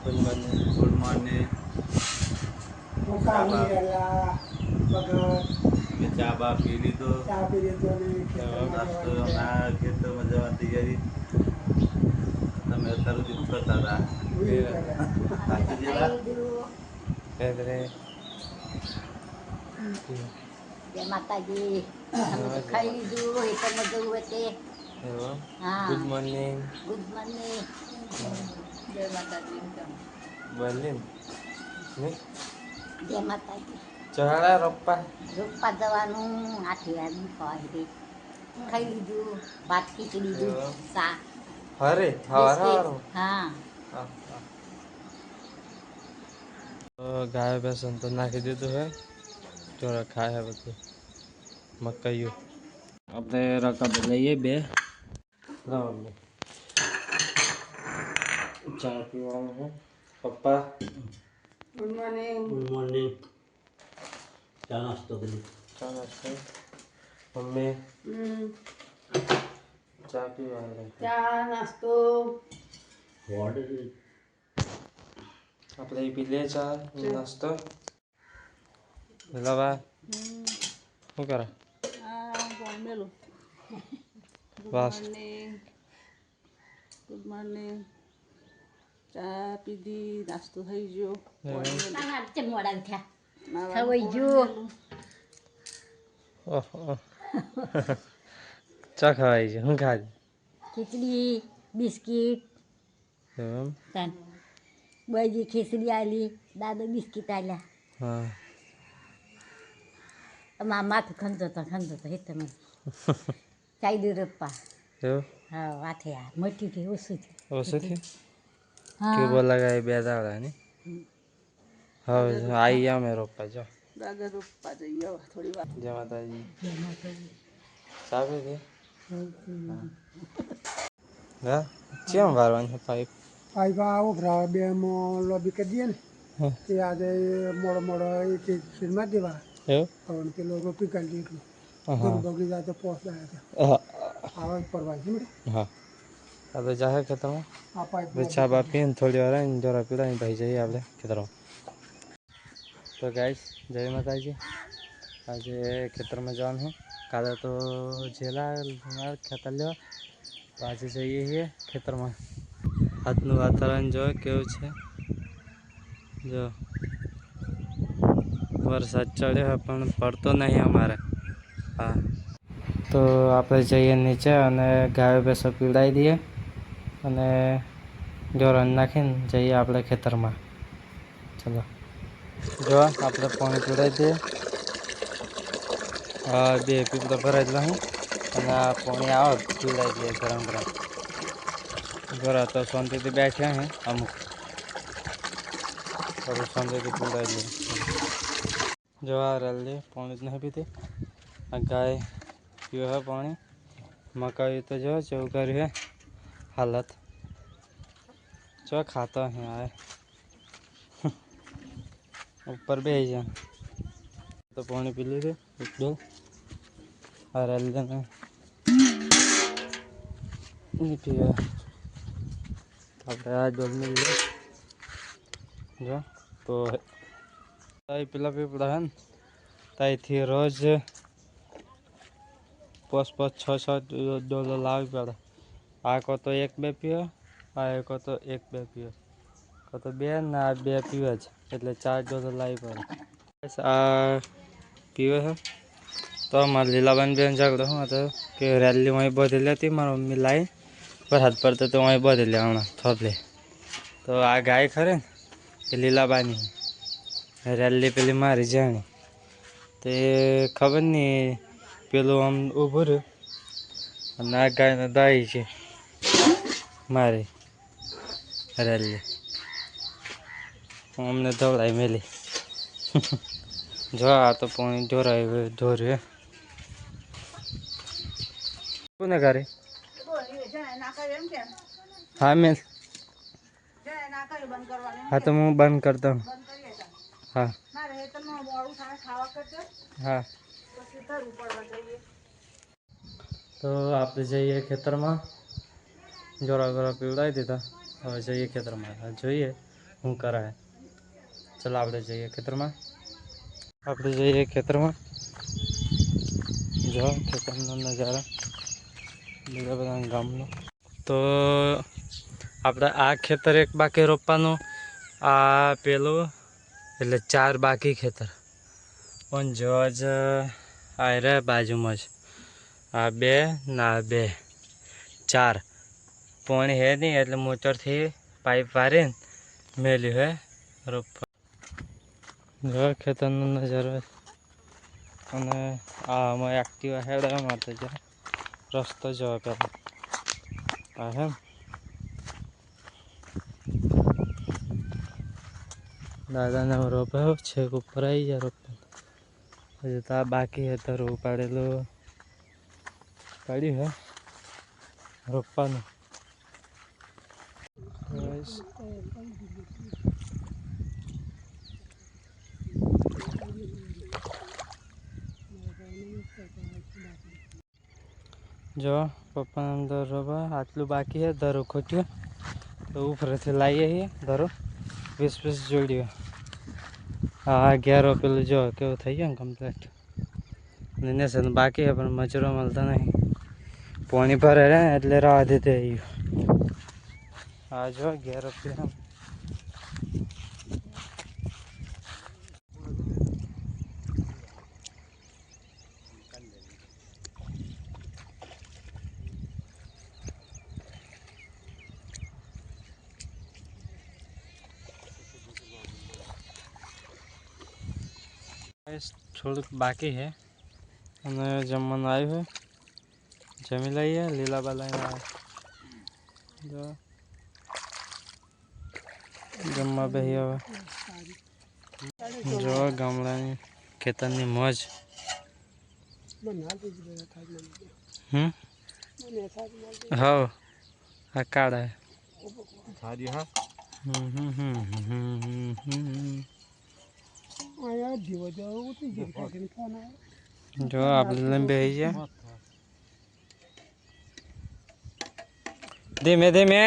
Good morning. મેં ચા બા પી લીધો. નાસ્તો ના ખેતરમાં જવા તૈયારી. તમે અત્યારે સુધી કરતા હતા. જય માતાજી. અમે તો ખાઈ લીધું. એકમાં જવું હોય તે. હા. Good morning. Good morning. જય માતાજી. બોલીન જય માતાજી. ચહાડા રોપ્પા જવાનું 8 વાગે ખાઈ ખાઈ લીધું. ભાત ખીચડી દૂધ ચા. હરે હવાર હા. ગાય બેસન તો નાખી દીધું હે. ચોરા ખાય હે બધું મકાઈઓ. આપણે રકા લઈએ બે ચા પીવાનું હે. પપ્પા ગુડ મોર્નિંગ. Good morning. ચા નાસ્તો કરી. ચા નાસ્તો. મમ્મી ચા પીવાનું. ચા નાસ્તો. આપણે પી લે ચા નાસ્તો. લવા શું કરે? મેલું. બસ ગુડ મોર્નિંગ. ચા પીધી. નાસ્તો થઈ ગયો. મોડા થયા ખવાઈ ગયો. ઓહો ચા ખવાય છે. શું ખાધું? ખીચડી બિસ્કીટ. એમ બજી ખીચડી આલી. દાદા બિસ્કીટ આલ્યા. હા. માથું ખંજો તો હે તમે ચાઈ દે રપ્પા. એવું હા વાથે યાર મટી થી ઓછું થયું. ઓછું થયું. હા ટ્યુબવેલ લગાવી બે દાડા ને હવે આવી અમે રોપવા જો દાદા રોપવા જઈએ થોડી વાર. જય માતાજી. ચા પીધી? હા કેમ વારવાની છે પાઇપ? પાઇપ આવો ભરા બેમાં લોબી કરી દઈએ ને તે આજે મોડો એક શીરમાં દેવા એવું પણ પેલો રોપી કાઢી એટલું બગડી જાય તો પહોંચતા આવા પરવા છે. હા હવે જાહે ખેતરમાં આ પાઇપ ચા બા પીને થોડી વાર આવીને જરા પીડાઈને ભાઈ જઈએ આપણે ખેતરમાં. તો ગાઈસ જય માતાજી. આજે ખેતરમાં જવાનું છે. કાલે તો જેલા ખેતર લેવા તો આજે જઈએ છીએ ખેતરમાં. આજનું વાતાવરણ જો કેવું છે. જો વરસાદ ચડ્યો પણ પડતો નહીં અમારે. હા તો આપણે જઈએ નીચે અને ગાયો ભેંસો પીવડાવી દઈએ અને જોરણ નાખીને જઈએ આપણે ખેતરમાં. ચલો જો આપણે પાણી પીવડાવી દઈએ. હા બે પીપળા ભરાયેલા હું અને આ પાણી આવે પીવડાવી દઈએ ગરમ ગરમ. જરા તો શાંતિથી બેઠ્યા હે અમુક થોડું શાંતિથી પીવડાવી દઈએ. જો આ રેલી પાણી જ નહીં પીતી. આ ગાય પીવે છે પાણી. મકાઈ તો જો જેવું કર્યું હે હાલત જો ખાતો અહીં આવે ઉપર બે જાય તો પાણી પી લીધું એકદમ. આ રેલી નહીં પીવે આપણે આ ડોલ મિલ જો તો પેલા પીપળા હે ને ત્યાંથી રોજ 5-6 ડોલો લાવવી પડે. આ કો તો 1-2 પીવે. આ કો તો 1-2 પીવે. કો તો 2 ને આ 2 પીવે જ એટલે 4 ડોલો લાવવી પડે. આ પીવે છે તો મારા લીલાબાન બેન ઝઘડો શું હતો કે રેલી વहीं બધી લેતી મારી મમ્મી લાવી વરસાદ પડતો તો વहीं બધી લે હમણાં થોભલે. તો આ ગાય ખરે ને એ લીલાબાની રેલી પેલી મારી જાણી તે ખબર નહીં પેલું આમ ઊભું રહ્યું અને આ ગાયને દાઈ છે મારી રેલી અમને ધવડાઈ મેલી. જો આ તો પાણી ઢોરાય ઢોર્યું કોને કરે હા મેં હા તો હું બંધ કરતા હું. હા હા તો આપણે જઈએ ખેતરમાં. જોરા ગોરા પીવડાવી દીધા. હવે જઈએ ખેતરમાં જોઈએ શું કરાય. ચલો આપણે જઈએ ખેતરમાં. આપણે જઈએ ખેતરમાં. જો ખેતરનો નજારો બીજા બધા ગામનો. તો આપણે આ ખેતર એક બાકી રોપવાનું, આ પેલું એટલે 4 બાકી ખેતર. પણ જો જ આ રે બાજુમાં જ આ 2 ના 2 4 પાણી હે નહીં એટલે મોટરથી પાઇપ વારીને મેલ્યું હે રોપવા. જો ખેતરનો નજારો. અને આમાં એક્ટિવા હેડા માટે જો રસ્તો જોવા પહેલાં આ હે દાદાને રોપાયો છે ઉપર આવી જાય રોપવાનું. હજુ તો આ બાકી હે તો પાડેલું પડ્યું હે રોપવાનું. જો પપ્પાને અંદર રોપા આટલું બાકી હે ધરો ખોટ્યું તો ઉપરથી લાવીએ છીએ ધરો 20 જોડ્યો. હા 11 પેલું જો કેવું થઈ ગયું ને કમ્પ્લીટ. અને છે બાકી હે પણ મજૂરો મળતા નહીં. પાણી ભરે ને એટલે રાહ દેતે આવ્યું. હા જો 11 પેલા થોડુંક બાકી છે અને જમવાનું આવ્યું છે. જમી લઈએ. લીલા બાલા જો જમવા બેસી હવે. જો ગામડાની ખેતરની મોજ. હા આ કાળા જો આપણે લઈને બેસી જાય. ધીમે ધીમે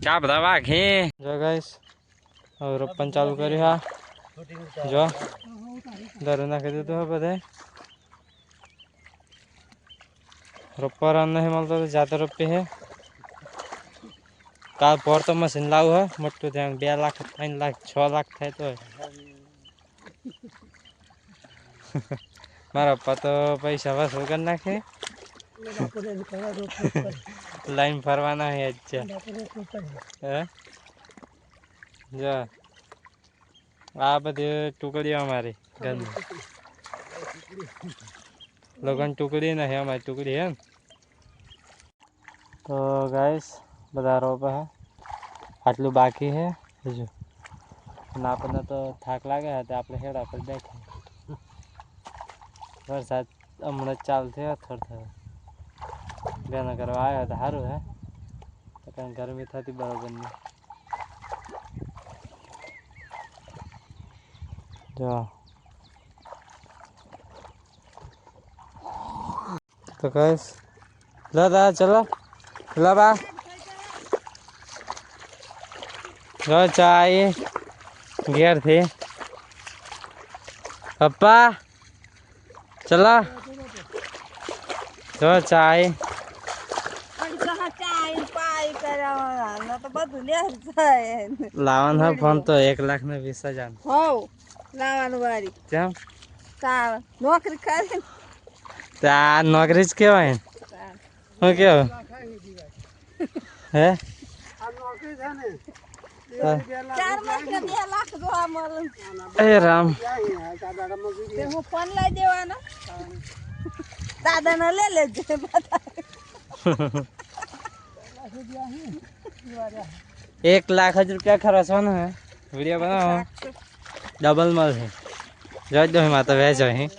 ચા બધા વાઘી. જો ગાઈસ હવે રોપણ ચાલુ કર્યું. હા જો દરો નાખી દીધું હે બધે. રોપવા રન નહીં મળતો તો જાતે રોપી હે. કાલ પોર તો મશીન લાવું હે મોટું ધ્યાન 2 લાખ 3 લાખ 6 લાખ થાય તો મારા પપ્પા તો પૈસા વસૂલ કરી નાખે. લાઈન ફરવાના હે જ છે. જો આ બધી ટુકડીઓ અમારી ઘરની લોકોની ટુકડી નહીં અમારી ટુકડી હે. તો ગાઈસ બધા રોપા હે. આટલું બાકી હે હજુ. અને આપણને તો થાક લાગે તો આપણે હેડા પર બેઠા. વરસાદ હમણાં ચાલુ થયો થોડો બેના કરવા આવ્યો તો સારું હે. કારણ ગરમી થતી બરોબર નહીં. જો તો ગાઈસ દાદા ચલો લાબા જો ચાય ઘેરથી પપ્પા ચલો જો ચાય લાવવાનું હોય ફોન તો 1,20,000 લાવવાનું વારી કેમ નોકરી કરે ત્યાં નોકરી જ કહેવાય. શું કેવું હે 4 મહિને 2 લાખ જોવા મળે. એ રામ હું ફોન લઈ દેવાનો દાદા ને લે લેજે. 1 લાખ જ રૂપિયા ખર્ચવાનો હે. વિડીયો બનાવો ડબલ મળશે. જોઈ દો એમાં તો વેચો અહીં.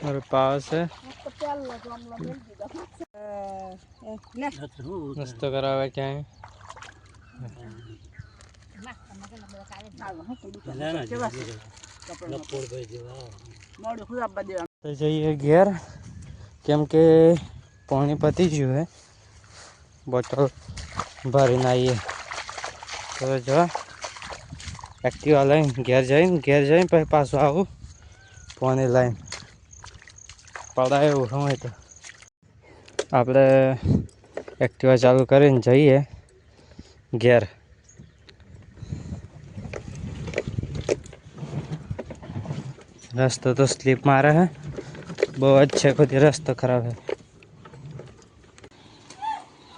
મારો પાવ છે નાસ્તો કરાવે ક્યાંય. તો જઈએ ઘેર કેમ કે પાણી પતી ગયું હે બોટલ ભરીને આવીએ. તો જો એક્ટિવા લઈને ઘેર જઈને પછી પાછું આવું પાણી લઈને પડાય એવું હોય તો આપણે એક્ટિવા ચાલુ કરીને જઈએ ઘેર. રસ્તો તો સ્લીપ મારે હે બહુ જ છે, ખુદ રસ્તો ખરાબ હે.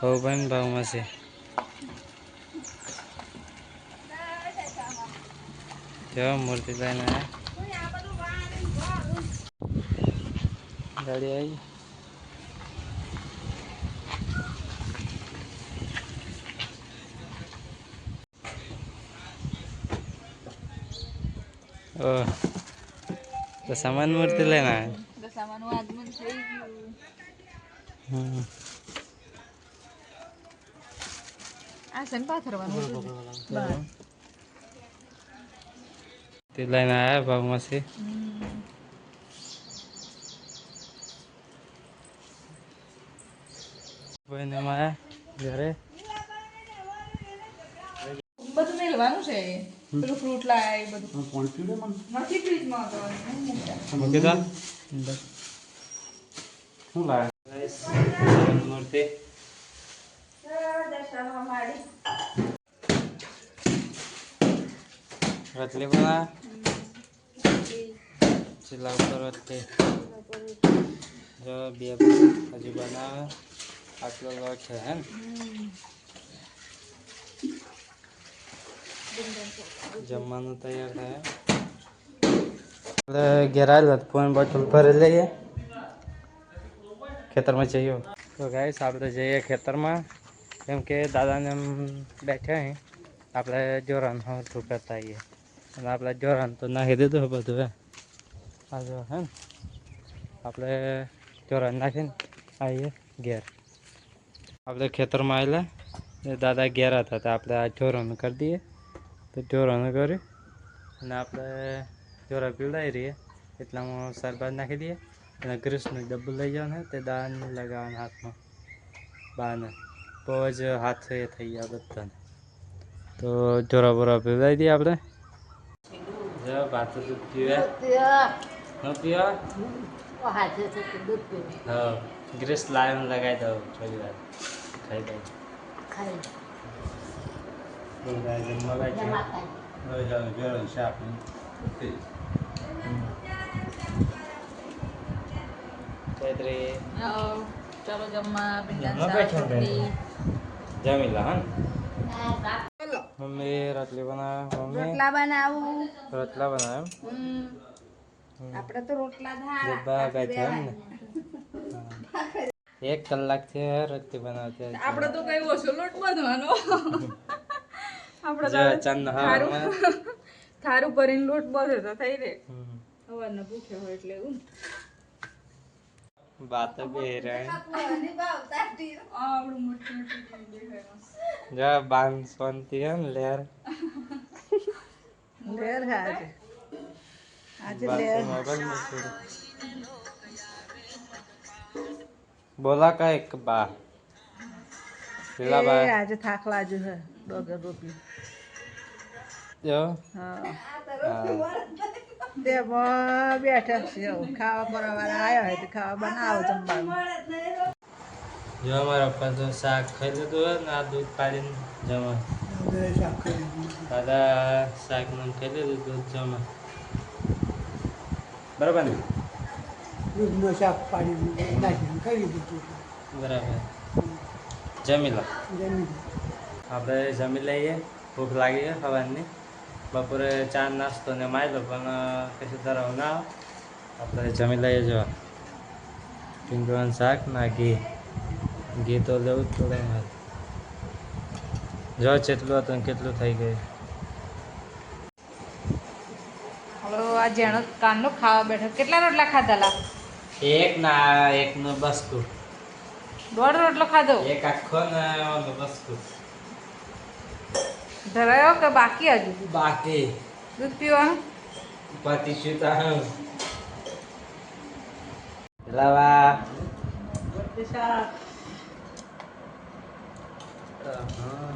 હો ભાઈ ભાવમાં છે જો મૂર્તિ લઈને ગાડી આવી. તો સામાન મૂર્તિ લઈને તે લઈને આવ્યા ભાવમાંથી. ઘરે બધું મેળવાનું છે. પેલું ફ્રૂટ લાય બધું નથી ફ્રીજમાં મૂકી દો. શું લાવે મૂર્તિ રતલી બના ચીલા ઉપર રતલી જો બે હજી બનાવે. આટલો લોટ છે હે ને જમવાનું તૈયાર થાય. આપણે ઘેર આવેલા ફોન બોટલ ભરી લઈએ ખેતરમાં જઈએ. તો ગાઈસ આપણે જઈએ ખેતરમાં કેમ કે દાદાને બેઠા અહીં આપણે જોરાન હરખું કરતા આવીએ અને આપણે જોરાન તો નાખી દીધું બધું આ જો હે ને આપણે જોરાન નાખીને આવીએ ઘેર. આપણે ખેતરમાં આવેલા દાદા ઘેર હતા તો આપણે આ જોરાનું કરી દઈએ. તો જોરાનું કરી અને આપણે જોરા પીવડાવી રહીએ એટલામાં સરબાદ નાખી દઈએ અને ગ્રીસનું ડબ્બું લઈ જવાનું તે દાન લગાવવાના હાથમાં બાને બહુ જ હાથ એ થઈ ગયા બધાને. તો જોરા બોરા પીવડાવી દઈએ આપણે. જો ભાત દૂધ પીવે ન પીવા હા ગ્રીસ લાવીને લગાવી દઉં થોડી વાર ખાઈ દઉં. શાક ચાલો જમવા જમીલા હા મમ્મી રોટલી બનાવે. મમ્મી રોટલા બનાવું. રોટલા બનાવે આપણે તો રોટલા બેઠા એમ ને 1 કલાકથી રોટલી બનાવતી. આપણે તો કઈ ઓછો લોટ બાંધવાનો. આપણે થારું કરીને લોટ બધે તો થઈ રે સવારના ભૂખે હોય એટલે એવું બાત બે રહે આવડું મોટું જો બાન સોનતી હે ને લેર લેર આજે બોલા કા એક બા પેલા બા આજે થાક લાજુ હે ડોગર રોપી જો તેમાં બેઠા છે ખાવા કરવાવાળા આવ્યા હોય તો ખાવા બનાવો જમવાનું. જો અમારા પપ્પા તો શાક ખાઈ લીધું હોય ને આ દૂધ પાડીને જમા. દાદા શાક ને ખાઈ લીધું દૂધ જમા બરાબર ને દૂધનું શાક પાડી નાખીને ખાઈ દીધું. બરાબર જમી લો. આપણે જમી લઈએ ભૂખ લાગી છે સવારની. બપોરે ચા નાસ્તો ને મારી લો પણ કશું ધરાવ ના આપણે જમી લઈએ. જો ટીંડોળાનું શાક ના ઘી તો લેવું જ પડે મારે. જો જેટલું હતું કેટલું થઈ ગયું. હવે આ જેણો કાનનો ખાવા બેઠો. કેટલા રોટલા ખાધા? એકનો બસકું. 1.5 રોટલો ખાધો? એક આખો ને બસકું ધરાયો કે બાકી? હજુ બાકી. દૂધ પીવાનું પતી લાવા હા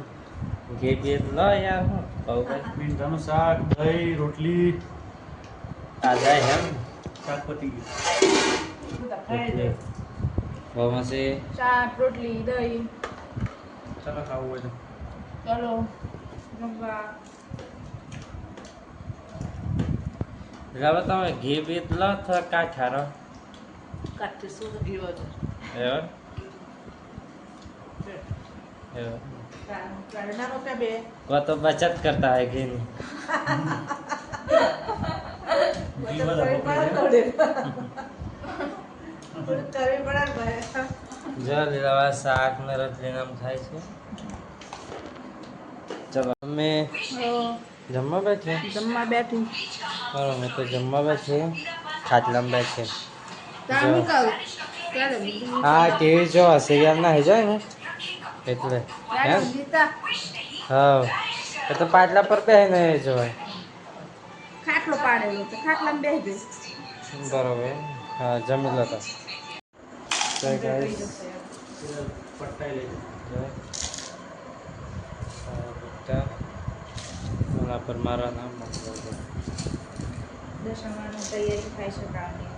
ઘી બી લો યાર હું પાવભાઈ ભીંડાનું શાક દહીં રોટલી આ જાય એમ શાક પતી ગયું. એટલે બહુમાં છે શાક રોટલી દહીં ચાલો ખાવું હોય તો ચલો જમવા. હવે તમે ઘી બી લો થોડા કાઠારો કાઠી શું ઘી વધુ એવર એવર ના રોપ્યા બે કો તો બચત કરતા હોય ઘીની ઘી વાળા ભોપળા જો લીલા શાક ને રોટલી નામ થાય છે. ચલો અમે જમવા બેઠે જમવા બેઠી બરાબર મેં તો જમવા બેઠે ખાટલામાં બેઠે હા ટીવી જો સિરિયલ ના હઈ જાય ને એટલે હા એ તો પાટલા પર બે ને જોવાય ખાટલો પાડેલો તો ખાટલામાં બેસી બરોબર હા જમી લો તો ગાઈસ પટ્ટાઈ લઈ એના પર મારા નામ દશામાનું તૈયારી થાય છે કાલની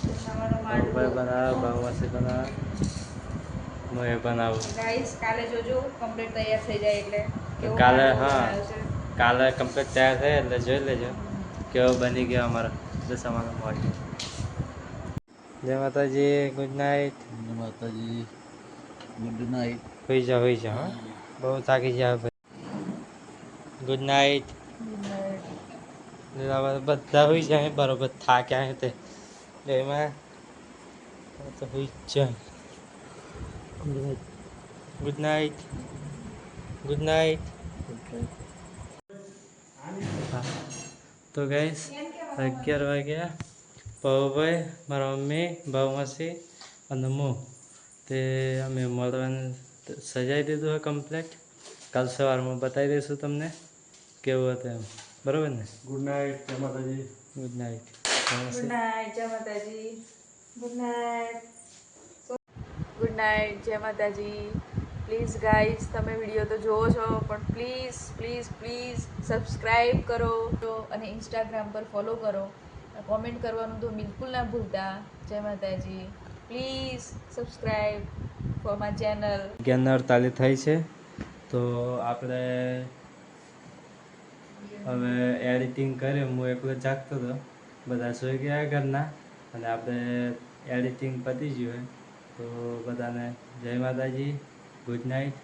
દશામાનો ભાઈ બનાવ બાવાસી બનાવ હું એ બનાવું ગાઈસ કાલે જોજો કમ્પ્લીટ તૈયાર થઈ જાય એટલે કેવો કાલે ખાટલો હા બનાવ્યો છે. કાલે કમ્પ્લીટ તૈયાર થાય એટલે જોઈ લેજો કેવો બની ગયો અમારો દશામાનો મોઢું. જય માતાજી ગુડ નાઇટ. માતાજી ગુડ નાઇટ. હોઈ જા હા બહુ થાકી જાય ભાઈ ગુડ નાઇટ. બધા હોઈ જાય બરોબર થાક્યા તે એમાં તો હોઈ જાય ગુડ નાઇટ ગુડ નાઇટ. તો ગાઈસ 11 વાગ્યા પવભાઈ મારા મમ્મી ભાવમાસી અને હું તે અમે મળવાનું સજાવી દીધું હોય કમ્પ્લેટ. કાલ સવારમાં બતાવી દઈશું તમને કેવું હતું એમ બરાબર ને. ગુડ નાઇટ જય માતાજી. Good night. ગુડ નાઇટ જય માતાજી. ગુડ નાઇટ ગુડ નાઇટ જય માતાજી. પ્લીઝ ગાઈઝ તમે વિડીયો તો જોવો છો પણ પ્લીઝ પ્લીઝ પ્લીઝ સબસ્ક્રાઈબ કરો અને ઇન્સ્ટાગ્રામ પર ફોલો કરો. કોમેન્ટ કરવાનું તો બિલકુલ ના ભૂલતા. જય માતાજી. Please subscribe for my channel. 11:48 થઈ છે તો આપણે હવે એડિટિંગ કરે હું એકલો જાગતો હતો બધા સૂઈ ગયા ઘરના અને આપણે એડિટિંગ પતી ગયું હોય તો બધાને જય માતાજી ગુડ નાઇટ.